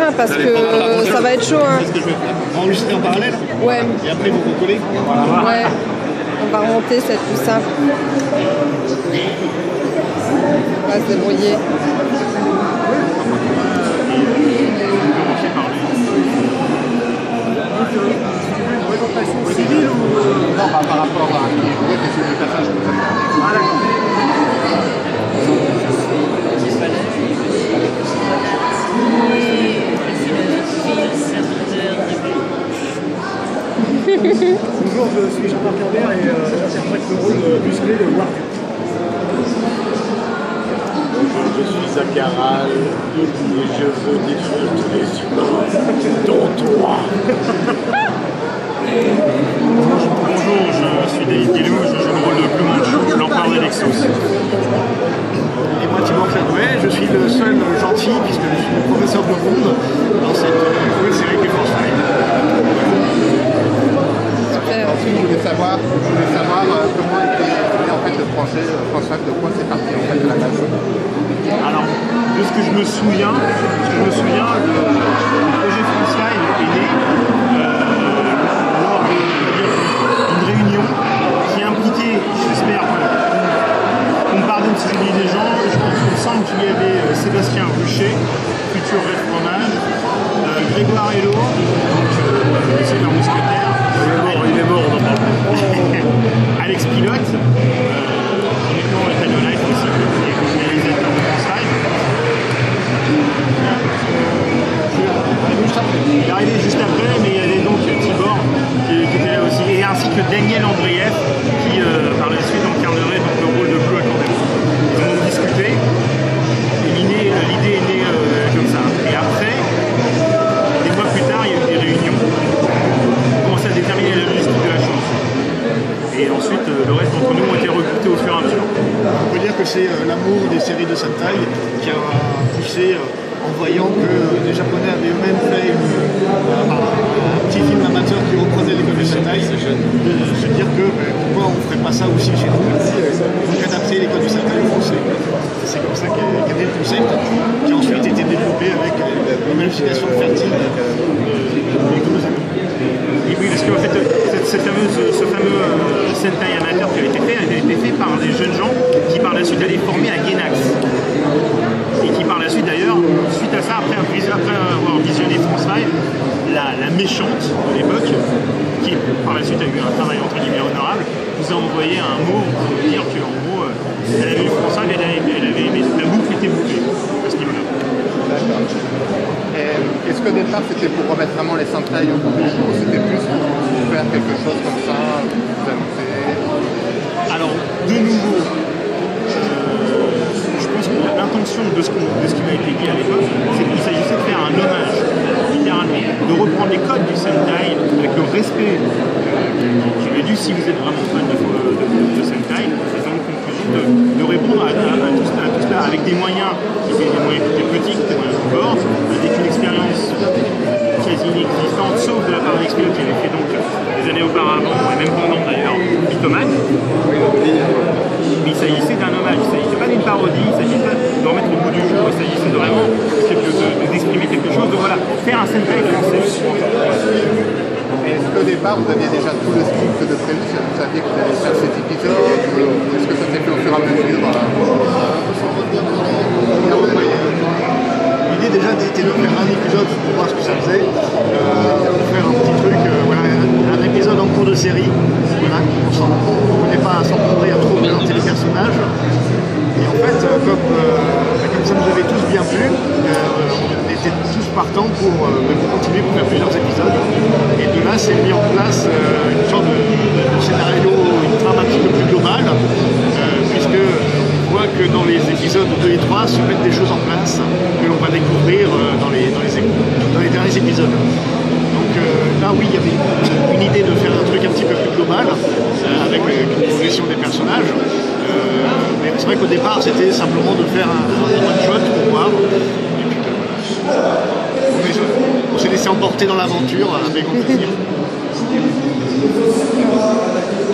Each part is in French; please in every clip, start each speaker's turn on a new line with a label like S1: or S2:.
S1: hein, parce que ça va être chaud. Hein.
S2: C'est ce que je vais faire. Enregistrer en parallèle.
S1: Ouais.
S2: Et après vous recollez.
S1: Ouais. On va remonter, c'est plus simple. On va se débrouiller.
S3: Civil ou non, par rapport à des passages que vous avez. Ah d'accord. Bonjour, je suis Jean-Marc Herbert et j'interprète le rôle musclé de Wark.
S4: Je suis Zakaral et je veux détruire tous les humains, dont toi.
S5: Bonjour, je suis David Guillou, je joue le rôle de Plumonge, l'empereur des Lexos.
S2: Et moi Thibaut Chadouet, je suis le seul gentil puisque je suis le professeur de Ronde dans cette nouvelle série qui est Force-Fight.
S3: Ensuite, je voulais savoir comment était en fait le projet Force-Fight, de quoi c'est parti en fait de la base.
S5: Alors, de ce que je me souviens, le projet Force-Fight est né lors d'une réunion qui impliquait, j'espère qu'on me pardonne si j'oublie des gens, je pense qu'il me semble qu'il y avait Sébastien Boucher, futur Red Fromage, Grégoire Hello, donc c'est leur mousquetaire.
S4: Il est mort, on en parle plus.
S5: Alex Pilote, maintenant Ethan Life aussi, qui est réalisateur de France-Live. Il est arrivé juste après, mais il y avait donc Tibor qui était là aussi, et ainsi que Daniel Andreev qui par la suite incarnerait donc le rôle de Blue Accordéon. Ils en ont discuté, et l'idée est née comme ça. Et après, des mois plus tard, il y a eu des réunions pour commencer à déterminer la logistique de la chose. Et ensuite, le reste d'entre nous ont été recrutés au fur et à mesure.
S2: On peut dire que c'est l'amour des séries de Sentai qui a poussé en voyant que les Japonais avaient eux-mêmes fait un petit film amateur qui reprenait l'école de Sentai, de se dire que pourquoi on ne ferait pas ça aussi chez nous, donc adapter l'école du Sentai au français. C'est comme ça qu'est né le concept, qui a ensuite été développé avec la modification fertile de l'école de Sentai.
S5: Et oui, parce qu'en fait, ce fameux Sentai amateur qui avait été fait par des jeunes gens qui par la suite allaient former à Gainax. Et qui par la suite d'ailleurs, suite à ça, après avoir visionné France 5, la méchante de l'époque, qui par la suite a eu un travail entre guillemets honorable, nous a envoyé un mot pour nous dire qu'en gros, elle avait eu France 5 et elle avait aimé. La boucle était bouclée à ce niveau-là.
S3: Est-ce qu'au départ c'était pour remettre vraiment les Sentai au bout du jour, ou c'était plus pour faire quelque chose comme ça, vous amuser?
S5: Alors, de nouveau, je pense que l'intention de ce qui m'a été dit à l'époque, c'est qu'il s'agissait de faire un hommage, littéralement, de reprendre les codes du Sentai avec le respect qui est dû si vous êtes vraiment fan de Sentai, et donc conclusion de répondre à tout cela avec des moyens qui étaient des moyens qui étaient petits, qui étaient des moyens forts, avec une expérience quasi inexistante, sauf de la part d'Alex Pilote qui avait fait donc des années auparavant, et même pendant d'ailleurs, Mythoman. Mais il s'agissait d'un hommage, il ne s'agissait pas d'une parodie, il ne s'agissait pas de remettre au bout du jour, il s'agissait de vraiment d'exprimer quelque chose, de voilà, faire un Sentai français.
S3: Est-ce qu'au départ vous aviez déjà tout le script de prévu, vous saviez que vous alliez faire cet épisode, ou est-ce que ça s'est fait au fur et à mesure?
S2: L'idée déjà c'était de faire un épisode pour voir ce que ça faisait, de faire un petit truc, voilà, un épisode en cours de série, voilà, on ne voulait pas s'encombrer à trop présenter les personnages. Et en fait, comme ça nous avait tous bien plu, on était tous partants pour continuer pour faire plusieurs épisodes. Et de là s'est mis en place une sorte de scénario, une trame un petit peu plus globale, puisque on voit que dans les épisodes 2 et 3 se mettent des choses en place que l'on va découvrir dans les derniers épisodes. Donc là oui, il y avait une idée de faire un truc un petit peu plus global, avec une progression des personnages. Mais c'est vrai qu'au départ c'était simplement de faire un one-shot pour voir. Et puis on s'est laissé emporter dans l'aventure avec grand plaisir.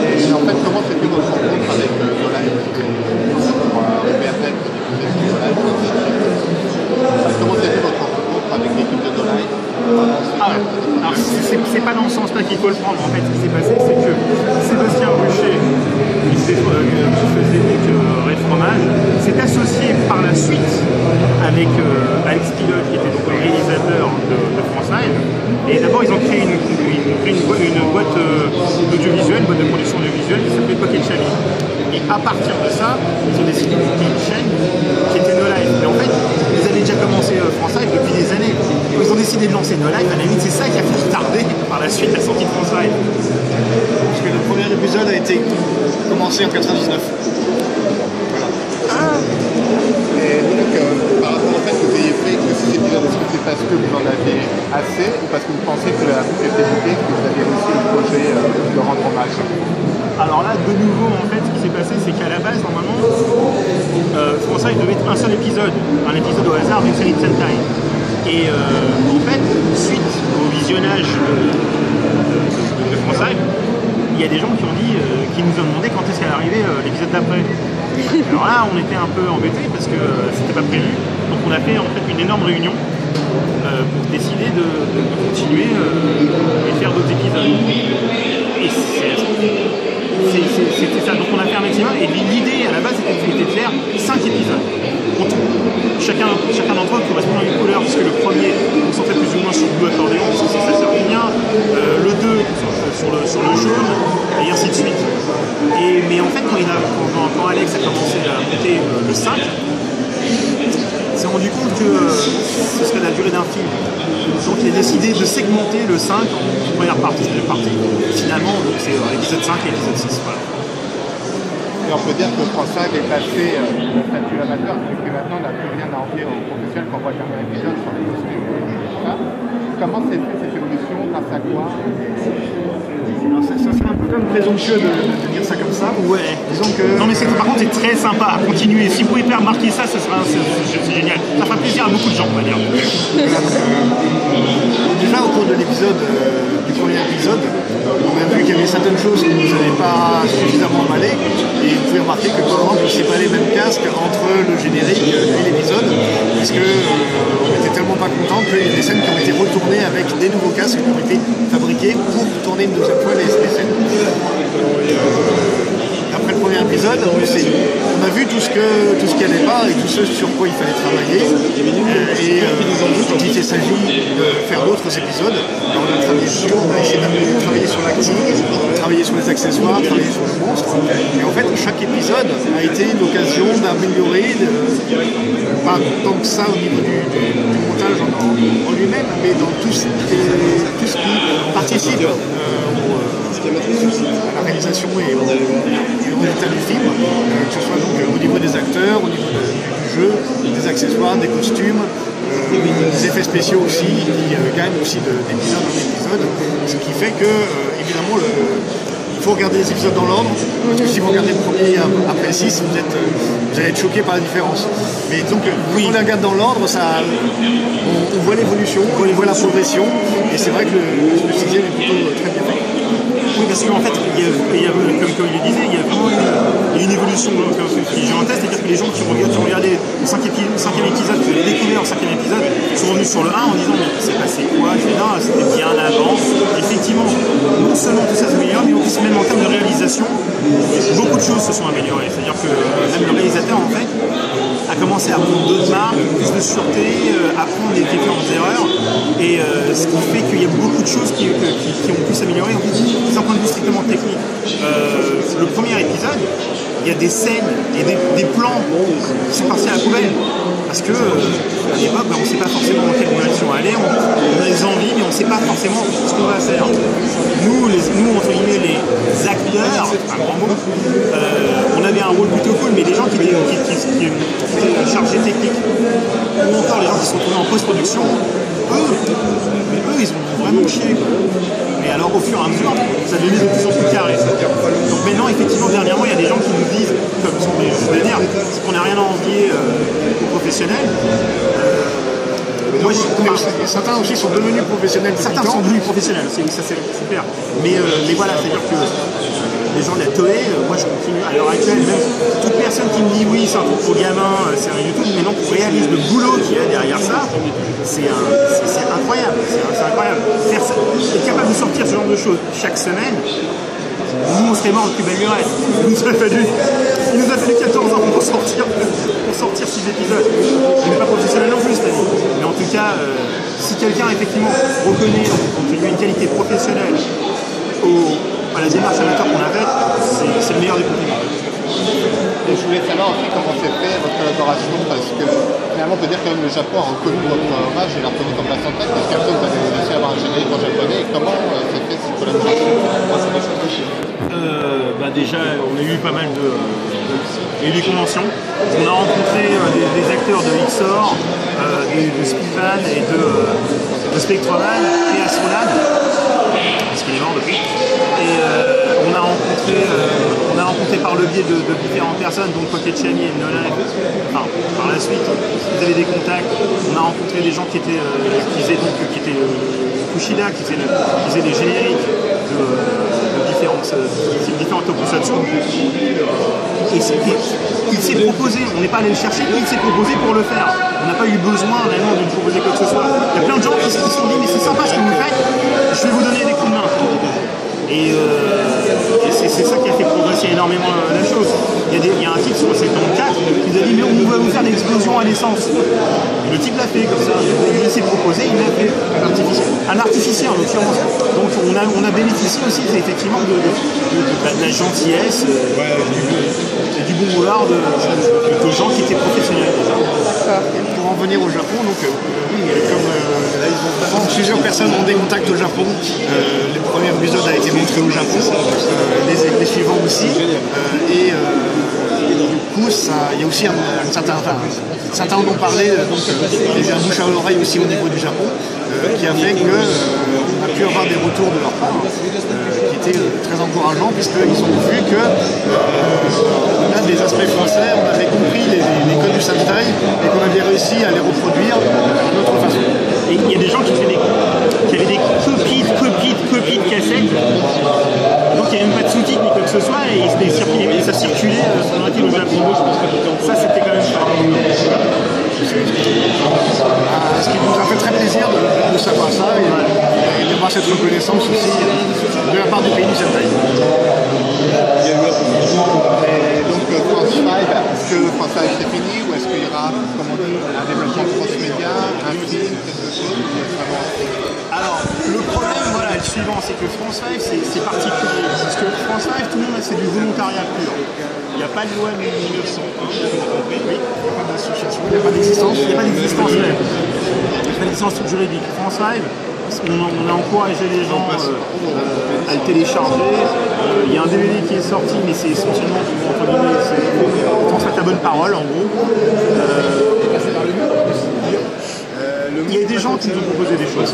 S3: Et en fait, comment c'était votre rencontre avec Nolan pour arriver à faire comment c'était votre rencontre avec l'équipe de Nolan?
S5: qui faisait donc Red Fromage, s'est associé par la suite avec Alex Pilote, qui était donc le réalisateur de France 9. Et d'abord, ils ont créé une boîte d'audiovisuel, une boîte de production audiovisuelle qui s'appelait Pocket Chavi. Et à partir de ça, ils ont décidé de monter une chaîne qui était No Life. Mais en fait, ils avaient déjà commencé France 9 depuis des années. Ils ont décidé de lancer No Life. À la limite, c'est ça qui a fait retarder par la suite la sortie de France 9.
S2: Parce que le premier épisode a été commencé en 99. Voilà.
S3: Et donc, par rapport au fait que vous ayez fait que ces épisodes, est-ce que c'est parce que vous en avez assez ou parce que vous pensez que la boucle était bouclée, que vous avez réussi le projet de rendre hommage?
S5: Alors là, de nouveau, en fait, ce qui s'est passé, c'est qu'à la base, normalement, France 9 devait être un seul épisode au hasard d'une série de Sentai. Et en fait, suite au visionnage de France 9, il y a des gens qui ont dit, qui nous ont demandé quand est-ce qu'allait arriver l'épisode d'après. Alors là, on était un peu embêtés parce que c'était pas prévu. Donc on a fait en fait une énorme réunion pour décider de continuer et faire d'autres épisodes. Et c'était ça. Donc on a fait un maximum. Et l'idée à la base était de faire 5 épisodes. Chacun d'entre eux correspond à une couleur, parce que le premier concentrait plus ou moins sur le bleu accordéon, parce que c'est ça servait bien, le 2 sur le jaune, et ainsi de suite. Mais en fait, quand Alex a commencé à monter le 5, il s'est rendu compte que ce serait la durée d'un film. Donc il a décidé de segmenter le 5 en première partie, deuxième partie. Finalement, c'est l'épisode 5 et l'épisode 6. Voilà.
S3: Et on peut dire que France 5 est passé le statut amateur, puisque maintenant on n'a plus rien à envier aux professionnels quand on voit le dernier épisode sur les costumes et tout ça. Comment s'est fait cette évolution? Grâce à quoi?
S2: Alors ça serait un peu comme présomptueux de dire ça comme ça.
S5: Ouais.
S2: Disons que...
S5: Non mais par contre c'est très sympa à continuer. Si vous pouvez faire remarquer ça, c'est génial. Ça fera plaisir à beaucoup de gens, on va dire.
S2: Déjà au cours de l'épisode, du premier épisode, on a vu qu'il y avait certaines choses qui ne nous avaient pas suffisamment emballé. Et vous pouvez remarquer que par exemple, c'est pas les mêmes casques entre le générique et l'épisode, parce que on était tellement pas contents qu'il y a des scènes qui ont été retournées avec des nouveaux casques qui ont été fabriqués pour tourner une deuxième fois les scènes. Après le premier épisode, on a vu tout ce qui allait pas et tout ce sur quoi il fallait travailler. Et quand il s'agit de faire d'autres épisodes, on a travaillé dessus, on a essayé de travailler sur l'acting, travailler sur les accessoires, travailler sur le monstre. Et en fait, chaque épisode a été l'occasion d'améliorer, pas tant que ça au niveau du montage en lui-même, mais dans tout ce qui participe à la réalisation et au résultat du film, que ce soit donc au niveau des acteurs, au niveau du jeu, des accessoires, des costumes, des effets spéciaux aussi, qui gagnent aussi d'épisode en épisode, ce qui fait que, évidemment, il faut regarder les épisodes dans l'ordre, parce que si vous regardez le premier après le 6, vous allez être choqué par la différence. Mais donc, quand on les regarde dans l'ordre, on voit l'évolution, on voit la progression, et c'est vrai que le 6e est plutôt très bien fait.
S5: Oui, parce qu'en fait, comme il le disait, il y a vraiment une évolution qui j'ai en tête, c'est-à-dire que les gens qui ont regardé le 5e épisode, qui ont découvert le 5e épisode, sont revenus sur le 1 en disant mais c'est passé quoi? C'était bien avant. Effectivement, non seulement tout ça s'améliore, mais en plus même en termes de réalisation, beaucoup de choses se sont améliorées. C'est-à-dire que même le réalisateur en fait a commencé à prendre d'autres marques, plus de sûreté, à prendre des différentes erreurs, et ce qui fait qu'il y a beaucoup de choses qui ont pu s'améliorer. En plus, d'un point de vue strictement technique, le premier épisode, il y a des scènes et des plans qui sont partis à la poubelle. Parce que à l'époque, on ne sait pas forcément dans quelle direction aller, on a des envies, mais on ne sait pas forcément ce qu'on va faire. Nous, entre guillemets, les acteurs, un grand mot, on avait un rôle plutôt cool, mais les gens qui étaient chargés techniques, ou encore les gens qui sont trouvés en post-production, eux, ils ont vraiment chié. Et alors, au fur et à mesure, ça devenait de plus en plus carré. Donc maintenant, effectivement, dernièrement, il y a des gens qui nous disent, comme je vais dire, qu'on n'a rien à envier aux professionnels.
S2: Certains aussi sont devenus professionnels.
S5: Certains sont devenus professionnels, ça c'est clair. Mais voilà, c'est-à-dire que les gens de la Toei, moi je continue à l'heure actuelle, même toute personne qui me dit oui, c'est un truc pour gamin, c'est un YouTube, mais non, pour réaliser le boulot qu'il y a derrière ça, c'est incroyable. C'est incroyable. Être capable de sortir ce genre de choses chaque semaine, nous on serait mort depuis belle lurette. Il nous a fallu 14 ans pour sortir 6 épisodes. Il n'est pas professionnel non plus cette année. Mais en tout cas, si quelqu'un effectivement reconnaît une qualité professionnelle à la démarche amateur qu'on a faite, c'est le meilleur des compliments.
S3: Et je voulais savoir aussi comment s'est fait votre collaboration, parce que finalement on peut dire que le Japon a reconnu votre hommage et l'a reconnu comme la centrale, parce qu'après vous avez réussi à avoir un générique en japonais. Et comment s'est fait cette collaboration?
S5: Déjà, on a eu pas mal des conventions. On a rencontré des acteurs de XOR, de Speedman et de Spectroman et Astrolan, parce qu'il est mort depuis. Et on a rencontré par le biais de différentes personnes, dont Pocket Chami et Nolan, enfin, par la suite, ils avaient des contacts. On a rencontré des gens qui étaient Kushida, qui faisaient des génériques de différents tokusatsu. Et il s'est proposé, on n'est pas allé le chercher, il s'est proposé pour le faire. On n'a pas eu besoin réellement de lui proposer quoi que ce soit. Il y a plein de gens qui se sont dit mais c'est sympa ce que vous faites, je vais vous donner des coups de main. Et c'est ça qui a fait progresser énormément la chose. Il y a un type sur le 74 qui nous a dit mais on va vous faire des explosions à l'essence. Le type l'a fait comme ça, il s'est proposé, il l'a fait. Un artificier en l'occurrence. Donc on a bénéficié aussi effectivement de la gentillesse et du bon vouloir de gens qui étaient professionnels déjà.
S2: Pour en venir au Japon, donc comme plusieurs personnes ont des contacts au Japon, le premier épisode a été montré au Japon, les suivants aussi, et du coup il y a aussi certains en ont parlé, donc il y a un bouche à l'oreille aussi au niveau du Japon, qui a fait qu'on a pu avoir des retours de leur part qui étaient très encourageants, puisqu'ils ont vu que a des aspects français, on avait compris les codes du Sentai et qu'on avait réussi à les reproduire de notre façon.
S5: Et il y a des gens qui avaient des copies de cassettes, donc il n'y avait même pas de sous-titres ni quoi que ce soit, et ça circulait sur l'article au Japon. Ça c'était quand même pas.
S2: Ce qui nous a fait très plaisir de savoir ça et d'avoir cette reconnaissance aussi de la part du pays du Sentai.
S3: Et donc France 5, est-ce que France 5 c'est fini ou est-ce qu'il y aura, comme on dit, un développement cross-média, un film, quelque chose?
S5: Alors, le problème, voilà, le suivant, c'est que France 5 c'est particulier, parce que France 5, tout le monde, c'est du volontariat pur. Il n'y a pas de loi 1901, oui, il n'y a pas d'association, il n'y a pas d'existence, même. Il n'y a pas d'existence juridique. France 5, on a encouragé les gens à le télécharger. Il y a un DVD qui est sorti, mais c'est essentiellement, entre guillemets, transmettre la bonne parole, en gros. Il y a des gens qui nous ont proposé des choses. Il y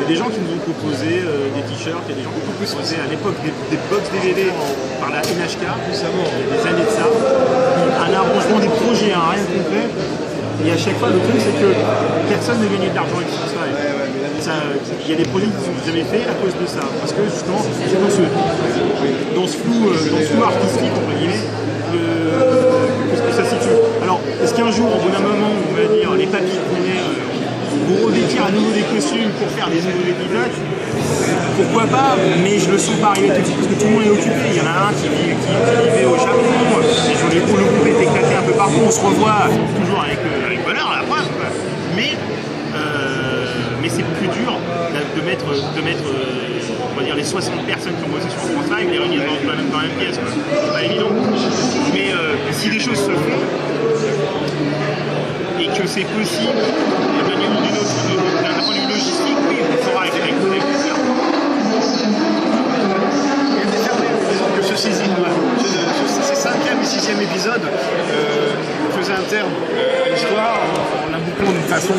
S5: a des gens qui nous ont proposé des t-shirts, il y a des gens qui nous ont proposé à l'époque des box DVD par la NHK, il y a des années de ça. Un arrangement des projets, rien de concret. Et à chaque fois, le truc, c'est que personne n'a gagné de l'argent avec ça. Il y a des projets qui ne sont jamais faits à cause de ça. Parce que justement, c'est dans ce flou artistique, entre guillemets, que ça situe. Alors, est-ce qu'un jour, au bout d'un moment, on va dire les papiers qu'on est, vont revêtir à nouveau des costumes pour faire des nouveaux épisodes? Pourquoi pas, mais je le sens pas arriver tout de suite parce que tout le monde est occupé. Il y en a un qui vivait au Japon, et le groupe est éclaté un peu partout. On se revoit toujours avec bonheur à la preuve, mais c'est plus dur de mettre on va dire les 60 personnes qui ont bossé sur France 5, les réunir dans la même pièce. C'est pas évident. Mais si des choses se font et que c'est possible, d'un point de vue logistique, oui, on fera avec les plaisirs.
S2: Que ce 5e et 6e épisode faisait un terme à l'histoire en la bouclant d'une façon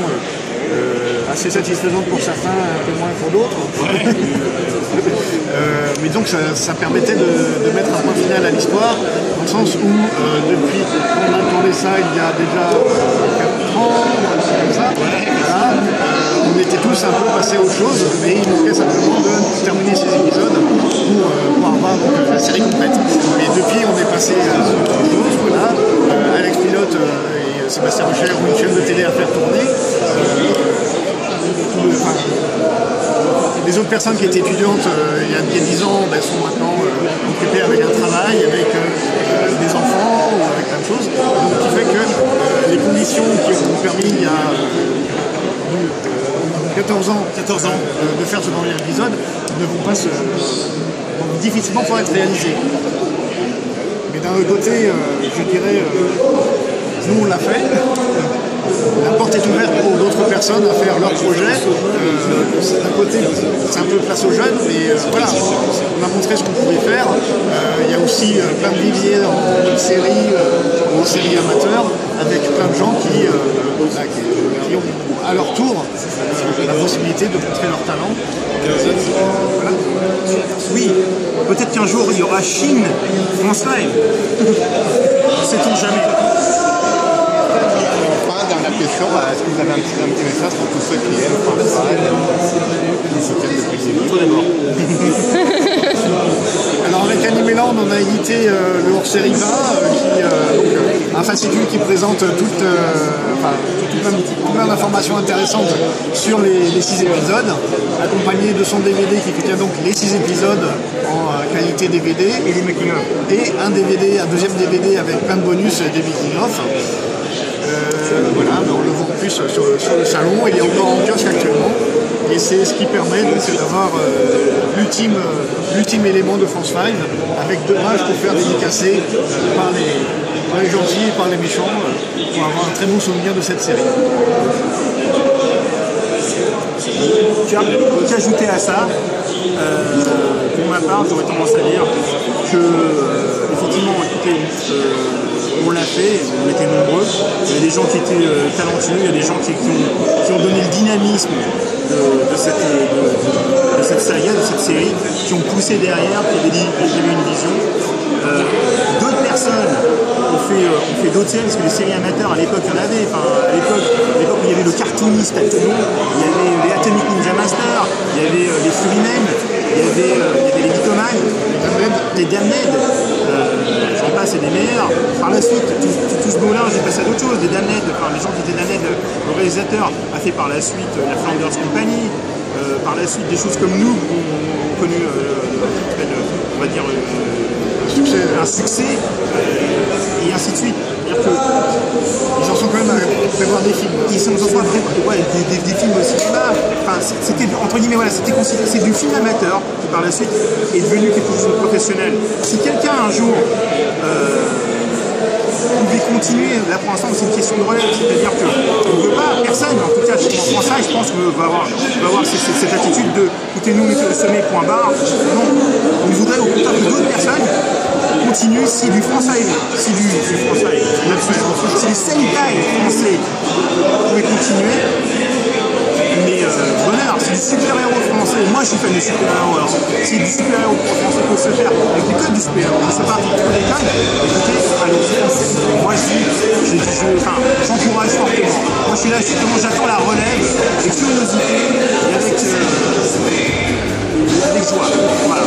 S2: assez satisfaisante pour certains, un peu moins pour d'autres. Mais donc ça permettait de mettre un point final à l'histoire, dans le sens où depuis qu'on a tourné ça il y a déjà 4 ans, comme ça, voilà, on était tous un peu passés à autre chose, mais il nous restait simplement de terminer ces épisodes pour avoir la série complète. Et depuis on est passé à autre chose, voilà, Alex Pilote et Sébastien Rucher ont une chaîne de télé à faire tourner. Les autres personnes qui étaient étudiantes il y a 10 ans sont maintenant occupées avec plusieurs ans de faire ce premier épisode ne vont pas vont difficilement pouvoir être réalisés. Mais d'un autre côté, je dirais, nous on l'a fait. La porte est ouverte pour d'autres personnes à faire leur projet. D'un côté, c'est un peu place aux jeunes, mais voilà, on a montré ce qu'on pouvait faire. Il y a aussi plein de viviers en série, en série amateur, avec plein de gens qui ont à leur tour la possibilité de montrer leur talent. Voilà.
S5: Oui, peut-être qu'un jour il y aura Chine, France Live. Sait-on jamais.
S3: Dernière question, est-ce que vous avez un petit message pour tous ceux qui aiment France Live, qui soutiennent depuis le début?
S5: Trop d'abord.
S2: Alors avec Animeland, on a édité le hors-série VA, un fascicule qui présente tout plein d'informations intéressantes sur les 6 épisodes, accompagné de son DVD qui contient donc les 6 épisodes en qualité DVD
S5: Et les making-of.
S2: et un deuxième DVD avec plein de bonus des making-of. Voilà, mais on le vend en plus sur le salon, il est encore en kiosque actuellement, et c'est ce qui permet d'avoir l'ultime élément de France 5 avec 2 pages pour faire dédicacer par les gentils et par les méchants pour avoir un très bon souvenir de cette série.
S5: Qu'ajouter à ça, pour ma part, j'aurais tendance à dire que, effectivement, écoutez, on l'a fait, on était nombreux, il y a des gens qui étaient talentueux, il y a des gens qui ont donné le dynamisme de cette saga, de cette série, qui ont poussé derrière, qui avaient une vision. D'autres personnes ont fait d'autres séries, parce que les séries amateurs, à l'époque, il y en avait. Enfin, à l'époque où il y avait le cartooniste à Toulon, il y avait les Atomic Ninja Master, il y avait les Furymen, il y avait les Mythoman, les Damned, j'en passe, c'est des meilleurs. Par la suite, tout ce beau-là, j'ai passé à d'autres choses, des Damned, enfin les gens qui étaient Damned, le réalisateur a fait par la suite la Flanders Company, par la suite des choses comme nous, ont connu, on va dire, un succès, et ainsi de suite. C'est-à-dire que
S2: Ils en sont quand même à prévoir des films.
S5: ils sont en train de préparer des films au cinéma. Enfin, c'était entre guillemets, voilà, c'était considéré, c'est du film amateur qui par la suite est devenu quelque chose de professionnel. Si quelqu'un un jour pouvez continuer, là pour l'instant c'est une question de relève, c'est-à-dire que on ne veut pas, personne, en tout cas en français, je pense qu'on va avoir cette attitude de écoutez nous mettez le sommet point barre. Non, on voudrait au contraire que d'autres personnes continuent, si du français, si du français, si du Sentai français pouvait continuer. Mais bonheur, c'est du super-héros français. Moi je suis fan de super-héros. Alors, si du super-héros français peut se faire avec les codes du super-héros, on se part pour les codes, écoutez, allons-y. Moi j'encourage fortement. Moi je suis là, justement, j'attends la relève avec curiosité et avec joie. Voilà.